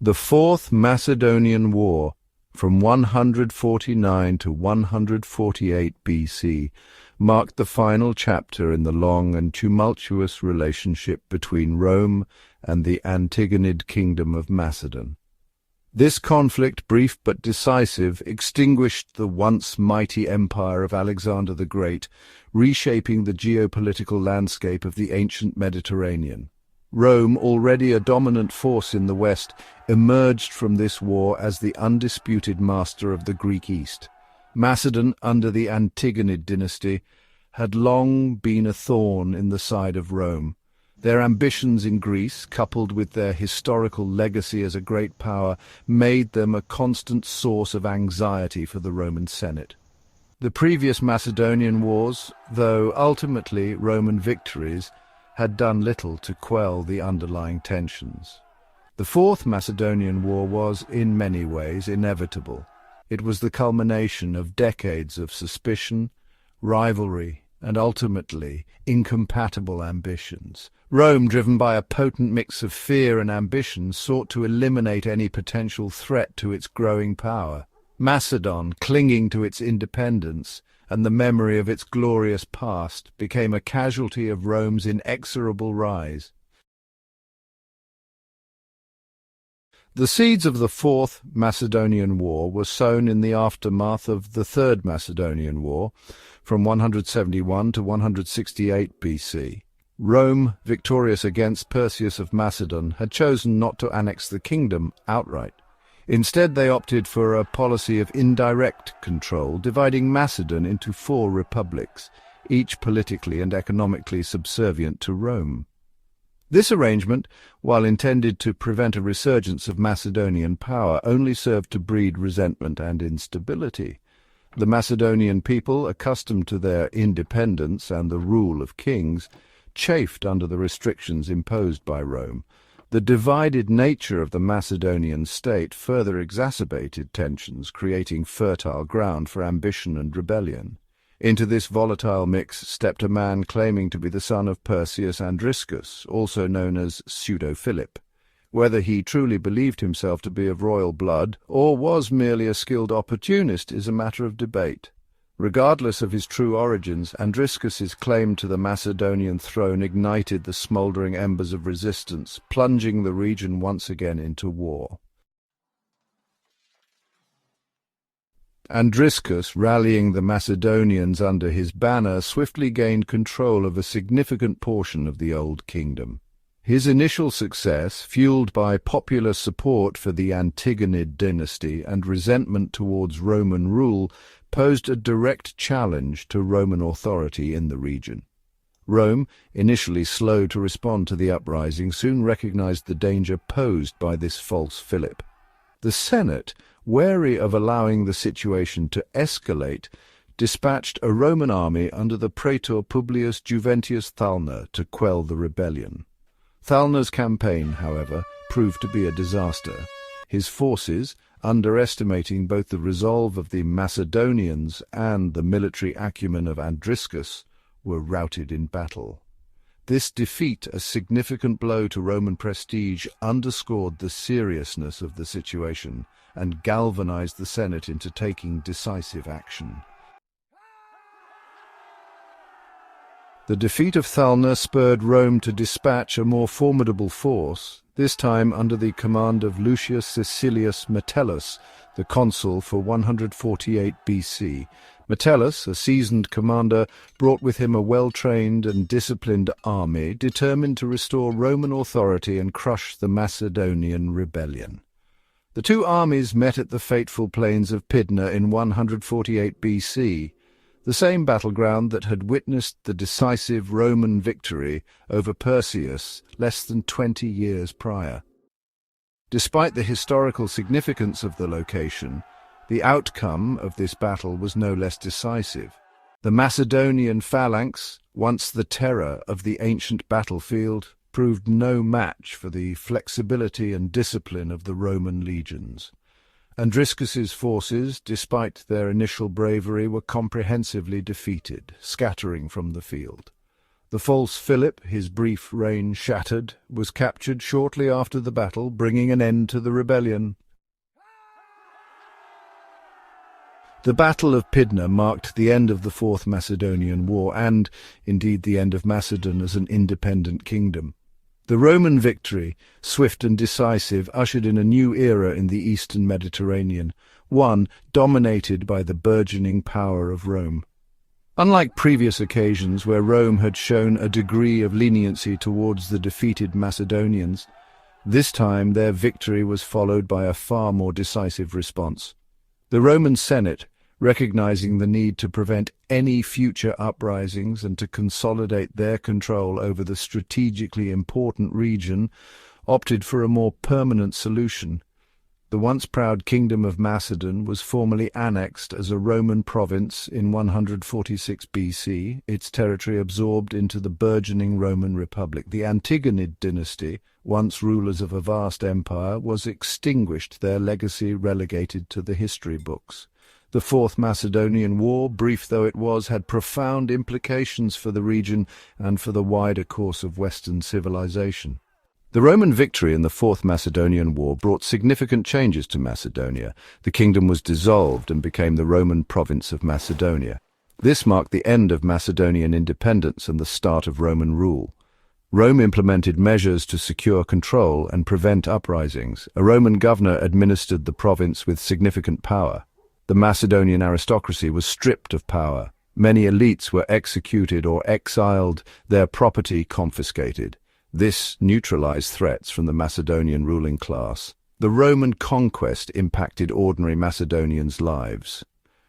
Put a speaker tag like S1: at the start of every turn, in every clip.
S1: The Fourth Macedonian War, from 149 to 148 BC, marked the final chapter in the long and tumultuous relationship between Rome and the Antigonid Kingdom of Macedon. This conflict, brief but decisive, extinguished the once mighty empire of Alexander the Great, reshaping the geopolitical landscape of the ancient Mediterranean. Rome, already a dominant force in the West, emerged from this war as the undisputed master of the Greek East. Macedon, under the Antigonid dynasty, had long been a thorn in the side of Rome. Their ambitions in Greece, coupled with their historical legacy as a great power, made them a constant source of anxiety for the Roman Senate. The previous Macedonian wars, though ultimately Roman victories, had done little to quell the underlying tensions. The Fourth Macedonian War was, in many ways, inevitable. It was the culmination of decades of suspicion, rivalry, and ultimately incompatible ambitions. Rome, driven by a potent mix of fear and ambition, sought to eliminate any potential threat to its growing power. Macedon, clinging to its independence and the memory of its glorious past, became a casualty of Rome's inexorable rise. The seeds of the Fourth Macedonian War were sown in the aftermath of the Third Macedonian War, from 171 to 168 BC. Rome, victorious against Perseus of Macedon, had chosen not to annex the kingdom outright. Instead, they opted for a policy of indirect control, dividing Macedon into 4 republics, each politically and economically subservient to Rome. This arrangement, while intended to prevent a resurgence of Macedonian power, only served to breed resentment and instability. The Macedonian people, accustomed to their independence and the rule of kings, chafed under the restrictions imposed by Rome. The divided nature of the Macedonian state further exacerbated tensions, creating fertile ground for ambition and rebellion. Into this volatile mix stepped a man claiming to be the son of Perseus Andriscus, also known as Pseudo-Philip. Whether he truly believed himself to be of royal blood, or was merely a skilled opportunist, is a matter of debate. Regardless of his true origins, Andriscus's claim to the Macedonian throne ignited the smouldering embers of resistance, plunging the region once again into war. Andriscus, rallying the Macedonians under his banner, swiftly gained control of a significant portion of the Old Kingdom. His initial success, fueled by popular support for the Antigonid dynasty and resentment towards Roman rule, posed a direct challenge to Roman authority in the region. Rome, initially slow to respond to the uprising, soon recognized the danger posed by this false Philip. The Senate, wary of allowing the situation to escalate, dispatched a Roman army under the praetor Publius Juventius Thalna to quell the rebellion. Thalna's campaign, however, proved to be a disaster. His forces, underestimating both the resolve of the Macedonians and the military acumen of Andriscus, were routed in battle. This defeat, a significant blow to Roman prestige, underscored the seriousness of the situation and galvanized the Senate into taking decisive action. The defeat of Thalna spurred Rome to dispatch a more formidable force, this time under the command of Lucius Caecilius Metellus, the consul for 148 BC. Metellus, a seasoned commander, brought with him a well-trained and disciplined army, determined to restore Roman authority and crush the Macedonian rebellion. The two armies met at the fateful plains of Pydna in 148 BC, the same battleground that had witnessed the decisive Roman victory over Perseus less than 20 years prior. Despite the historical significance of the location, the outcome of this battle was no less decisive. The Macedonian phalanx, once the terror of the ancient battlefield, proved no match for the flexibility and discipline of the Roman legions. Andriscus's forces, despite their initial bravery, were comprehensively defeated, scattering from the field. The false Philip, his brief reign shattered, was captured shortly after the battle, bringing an end to the rebellion. The Battle of Pydna marked the end of the Fourth Macedonian War and, indeed, the end of Macedon as an independent kingdom. The Roman victory, swift and decisive, ushered in a new era in the eastern Mediterranean, one dominated by the burgeoning power of Rome. Unlike previous occasions where Rome had shown a degree of leniency towards the defeated Macedonians, this time their victory was followed by a far more decisive response. The Roman Senate, recognizing the need to prevent any future uprisings and to consolidate their control over the strategically important region, opted for a more permanent solution. The once proud kingdom of Macedon was formally annexed as a Roman province in 146 BC, its territory absorbed into the burgeoning Roman Republic. The Antigonid dynasty, once rulers of a vast empire, was extinguished, their legacy relegated to the history books. The Fourth Macedonian War, brief though it was, had profound implications for the region and for the wider course of Western civilization. The Roman victory in the Fourth Macedonian War brought significant changes to Macedonia. The kingdom was dissolved and became the Roman province of Macedonia. This marked the end of Macedonian independence and the start of Roman rule. Rome implemented measures to secure control and prevent uprisings. A Roman governor administered the province with significant power. The Macedonian aristocracy was stripped of power. Many elites were executed or exiled, their property confiscated. This neutralized threats from the Macedonian ruling class. The Roman conquest impacted ordinary Macedonians' lives.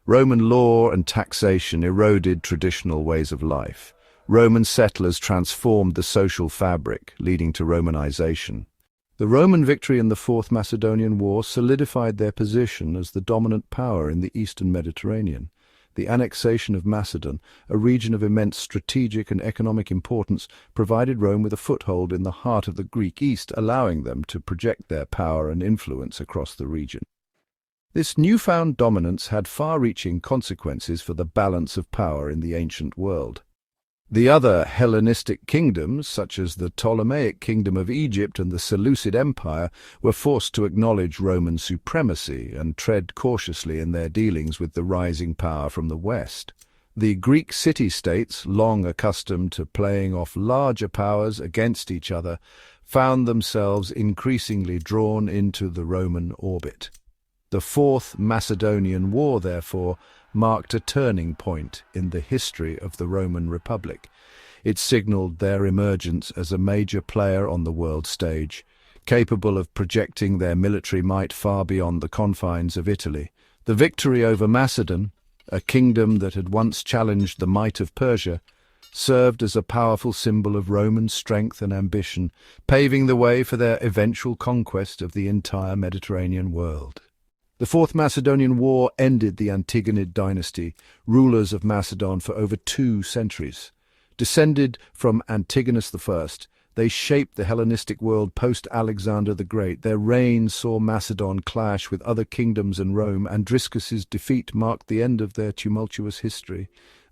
S1: Roman law and taxation eroded traditional ways of life. Roman settlers transformed the social fabric, leading to Romanization. The Roman victory in the Fourth Macedonian War solidified their position as the dominant power in the eastern Mediterranean. The annexation of Macedon, a region of immense strategic and economic importance, provided Rome with a foothold in the heart of the Greek East, allowing them to project their power and influence across the region. This newfound dominance had far-reaching consequences for the balance of power in the ancient world. The other Hellenistic kingdoms, such as the Ptolemaic Kingdom of Egypt and the Seleucid Empire, were forced to acknowledge Roman supremacy and tread cautiously in their dealings with the rising power from the West. The Greek city-states, long accustomed to playing off larger powers against each other, found themselves increasingly drawn into the Roman orbit. The Fourth Macedonian War, therefore, marked a turning point in the history of the Roman Republic. It signaled their emergence as a major player on the world stage, capable of projecting their military might far beyond the confines of Italy. The victory over Macedon, a kingdom that had once challenged the might of Persia, served as a powerful symbol of Roman strength and ambition, paving the way for their eventual conquest of the entire Mediterranean world. The Fourth Macedonian War ended the Antigonid dynasty, rulers of Macedon for over 2 centuries. Descended from Antigonus I, they shaped the Hellenistic world post-Alexander the Great. Their reign saw Macedon clash with other kingdoms and Rome. Andriscus's defeat marked the end of their tumultuous history.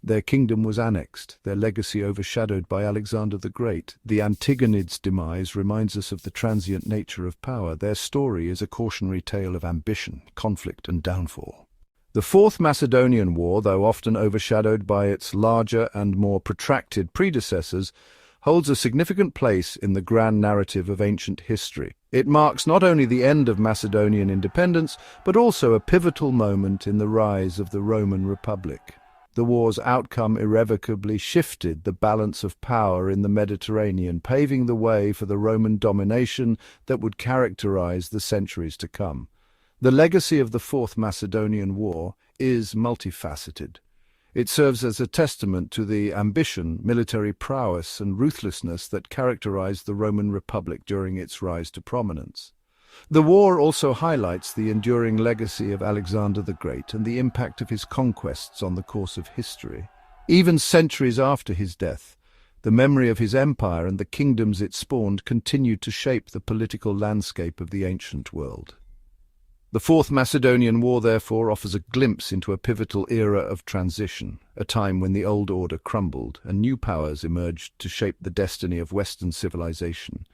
S1: Their kingdom was annexed, their legacy overshadowed by Alexander the Great. The Antigonids' demise reminds us of the transient nature of power. Their story is a cautionary tale of ambition, conflict, and downfall. The Fourth Macedonian War, though often overshadowed by its larger and more protracted predecessors, holds a significant place in the grand narrative of ancient history. It marks not only the end of Macedonian independence, but also a pivotal moment in the rise of the Roman Republic. The war's outcome irrevocably shifted the balance of power in the Mediterranean, paving the way for the Roman domination that would characterize the centuries to come. The legacy of the Fourth Macedonian War is multifaceted. It serves as a testament to the ambition, military prowess, and ruthlessness that characterized the Roman Republic during its rise to prominence. The war also highlights the enduring legacy of Alexander the Great and the impact of his conquests on the course of history. Even centuries after his death, the memory of his empire and the kingdoms it spawned continued to shape the political landscape of the ancient world. The Fourth Macedonian War, therefore, offers a glimpse into a pivotal era of transition, a time when the old order crumbled and new powers emerged to shape the destiny of Western civilization.